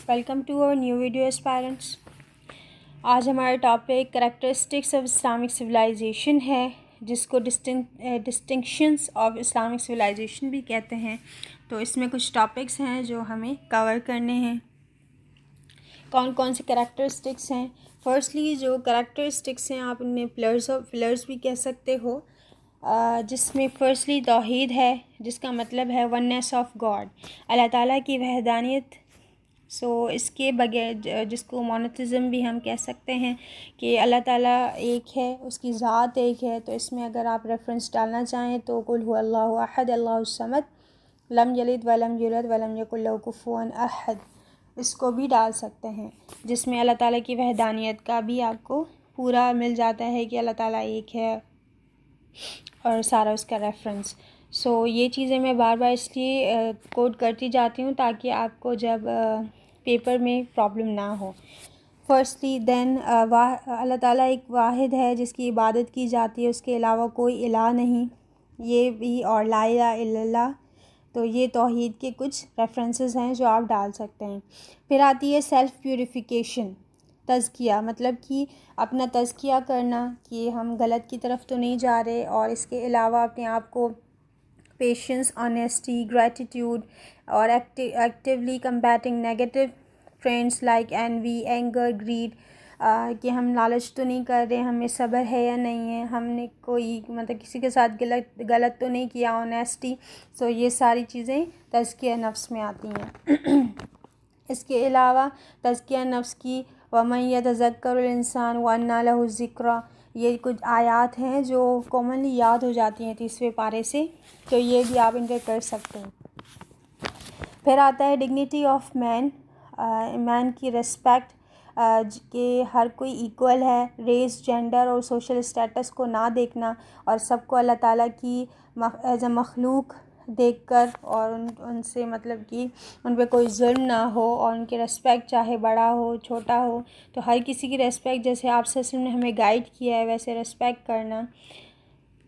Welcome to our new video aspirants. آج ہمارا topic characteristics of Islamic civilization ہے، جس کو ڈسٹنکشنز آف اسلامک سویلائزیشن بھی کہتے ہیں۔ تو اس میں کچھ ٹاپکس ہیں جو ہمیں کور کرنے ہیں۔ کون کون سے کریکٹرسٹکس ہیں؟ فرسٹلی جو کریکٹرسٹکس ہیں آپ انہیں پلرز بھی کہہ سکتے ہو، جس میں فرسٹلی توحید ہے، جس کا مطلب ہے وننس آف گاڈ، اللہ تعالیٰ کی وحدانیت۔ اس کے بغیر جس کو مونوتھزم بھی ہم کہہ سکتے ہیں کہ اللہ تعالیٰ ایک ہے، اس کی ذات ایک ہے۔ تو اس میں اگر آپ ریفرنس ڈالنا چاہیں تو قل هو اللہ احد اللہ الصمد لم یلد ولم یولد ولم یکن لہ کفوا احد، اس کو بھی ڈال سکتے ہیں، جس میں اللہ تعالیٰ کی وحدانیت کا بھی آپ کو پورا مل جاتا ہے کہ اللہ تعالیٰ ایک ہے اور سارا اس کا ریفرنس۔ یہ چیزیں میں بار بار اس لیے کوٹ کرتی جاتی ہوں تاکہ آپ کو جب پیپر میں پرابلم نہ ہو۔ فرسٹلی دین اللہ تعالیٰ ایک واحد ہے جس کی عبادت کی جاتی ہے، اس کے علاوہ کوئی الہ نہیں، یہ بھی، اور لا الہ الا اللہ۔ تو یہ توحید کے کچھ ریفرنسز ہیں جو آپ ڈال سکتے ہیں۔ پھر آتی ہے سیلف پیوریفیکیشن، تزکیہ، مطلب کہ اپنا تزکیہ کرنا کہ ہم غلط کی طرف تو نہیں جا رہے، اور اس کے علاوہ اپنے آپ کو پیشنس، آنیسٹی، گریٹیٹیوڈ اور actually combating negative trends like envy, anger, greed, کہ ہم لالچ تو نہیں کر رہے، ہمیں صبر ہے یا نہیں ہے، ہم نے کوئی کسی کے ساتھ غلط تو نہیں کیا، آنیسٹی۔ یہ ساری چیزیں تزکیہ نفس میں آتی ہیں۔ اس کے علاوہ تزکیہ نفس کی وَمَن يَتَذَكَّرُ الْإِنسَانُ وَأَنَّىٰ لَهُ الذِّكْرَىٰ، یہ کچھ آیات ہیں جو کامنلی یاد ہو جاتی ہیں 30ویں پارے سے، تو یہ بھی آپ انٹر کر سکتے ہیں۔ پھر آتا ہے ڈگنیٹی آف مین، مین کی ریسپیکٹ، کہ ہر کوئی ایکول ہے، ریس، جینڈر اور سوشل اسٹیٹس کو نہ دیکھنا، اور سب کو اللہ تعالیٰ کی ایز اے مخلوق دیکھ کر، اور ان سے مطلب کہ ان پہ کوئی ظلم نہ ہو، اور ان کی ریسپیکٹ چاہے بڑا ہو چھوٹا ہو، تو ہر کسی کی ریسپیکٹ جیسے آپ صلی اللہ علیہ وسلم نے ہمیں گائیڈ کیا ہے ویسے ریسپیکٹ کرنا۔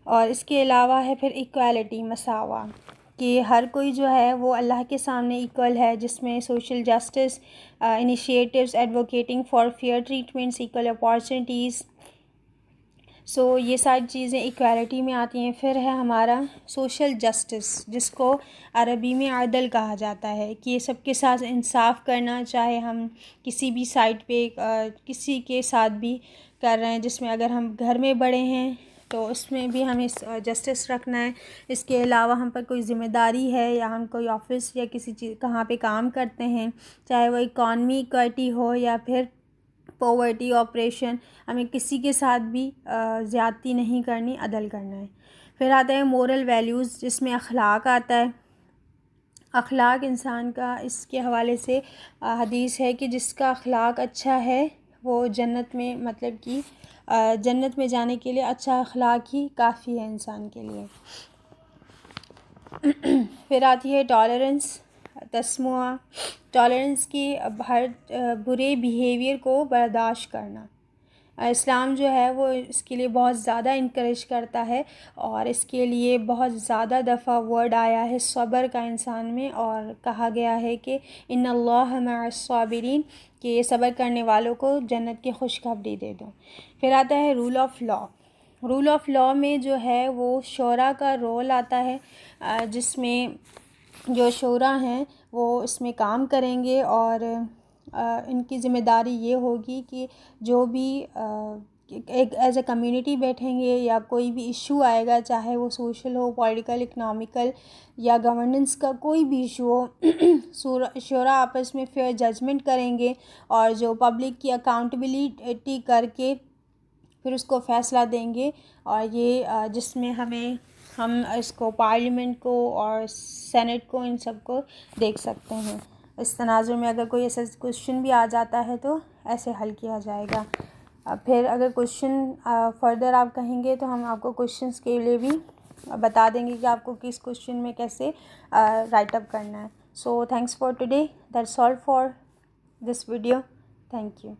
اور اس کے علاوہ ہے پھر ایکویلٹی، مساوات، کہ ہر کوئی جو ہے وہ اللہ کے سامنے ایکول ہے، جس میں social justice initiatives, advocating for fair treatments, equal opportunities. یہ ساری چیزیں ایکویلٹی میں آتی ہیں۔ پھر ہے ہمارا سوشل جسٹس، جس کو عربی میں عدل کہا جاتا ہے، کہ سب کے ساتھ انصاف کرنا، چاہے ہم کسی بھی سائٹ پہ کسی کے ساتھ بھی کر رہے ہیں، جس میں اگر ہم گھر میں بڑے ہیں تو اس میں بھی ہمیں جسٹس رکھنا ہے۔ اس کے علاوہ ہم پر کوئی ذمہ داری ہے، یا ہم کوئی آفس یا کسی چیز کہاں پہ کام کرتے ہیں، چاہے وہ اکانومی اکویٹی ہو یا پھر پاورٹی آپریشن، ہمیں کسی کے ساتھ بھی زیادتی نہیں کرنی، عدل کرنا ہے۔ پھر آتا ہے مورل ویلیوز، جس میں اخلاق آتا ہے۔ اخلاق انسان کا، اس کے حوالے سے حدیث ہے کہ جس کا اخلاق اچھا ہے وہ جنت میں، مطلب کہ جنت میں جانے کے لیے اچھا اخلاق ہی کافی ہے انسان کے لیے۔ پھر آتی ہے ٹالرنس، تسمع، ٹالرنس کی ہر برے بیہیویئر کو برداشت کرنا۔ اسلام جو ہے وہ اس کے لیے بہت زیادہ انکریج کرتا ہے، اور اس کے لیے بہت زیادہ دفعہ ورڈ آیا ہے صبر کا انسان میں، اور کہا گیا ہے کہ ان اللہ مع الصابرین، کہ صبر کرنے والوں کو جنت کی خوشخبری دے دو۔ پھر آتا ہے rule of law. Rule of law میں جو ہے وہ شورا کا رول آتا ہے، جس میں جو شورا ہیں وہ اس میں کام کریں گے، اور ان کی ذمہ داری یہ ہوگی کہ جو بھی ایک ایز اے کمیونٹی بیٹھیں گے، یا کوئی بھی ایشو آئے گا، چاہے وہ سوشل ہو، پولیٹیکل، اکنامیکل یا گورننس کا کوئی بھی ایشو ہو، شورا آپس میں فیئر ججمنٹ کریں گے، اور جو پبلک کی اکاؤنٹیبلٹی کر کے پھر اس کو فیصلہ دیں گے۔ اور یہ جس میں ہم اس کو پارلیمنٹ کو اور سینٹ کو، ان سب کو دیکھ سکتے ہیں۔ اس تناظر میں اگر کوئی ایسا کوشچن بھی آ جاتا ہے تو ایسے حل کیا جائے گا۔ پھر اگر کوشچن فردر آپ کہیں گے تو ہم آپ کو کوشچنس کے لیے بھی بتا دیں گے کہ آپ کو کس کوشچن میں کیسے رائٹ اپ کرنا ہے۔ Thanks for today, that's all for this video, thank you.